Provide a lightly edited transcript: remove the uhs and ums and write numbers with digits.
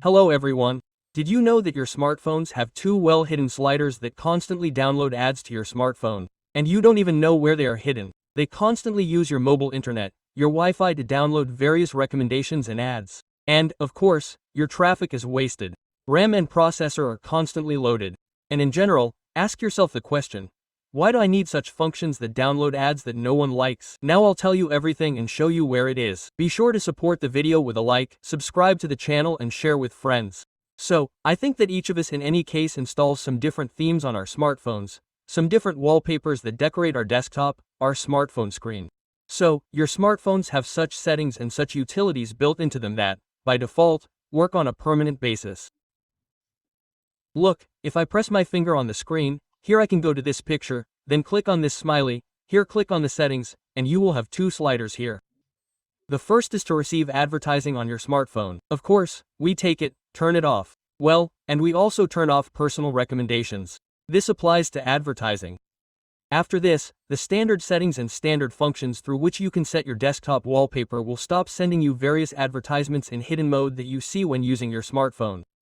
Hello everyone. Did you know that your smartphones have two well-hidden sliders that constantly download ads to your smartphone? And you don't even know where they are hidden. They constantly use your mobile internet, your Wi-Fi to download various recommendations and ads. And, of course, your traffic is wasted. RAM and processor are constantly loaded. And in general, ask yourself the question, why do I need such functions that download ads that no one likes? Now I'll tell you everything and show you where it is. Be sure to support the video with a like, subscribe to the channel and share with friends. So, I think that each of us in any case installs some different themes on our smartphones, some different wallpapers that decorate our desktop, our smartphone screen. So, your smartphones have such settings and such utilities built into them that, by default, work on a permanent basis. Look, if I press my finger on the screen, here I can go to this picture, then click on this smiley, here click on the settings, and you will have two sliders here. The first is to receive advertising on your smartphone. Of course, we take it, turn it off. Well, and we also turn off personal recommendations. This applies to advertising. After this, the standard settings and standard functions through which you can set your desktop wallpaper will stop sending you various advertisements in hidden mode that you see when using your smartphone.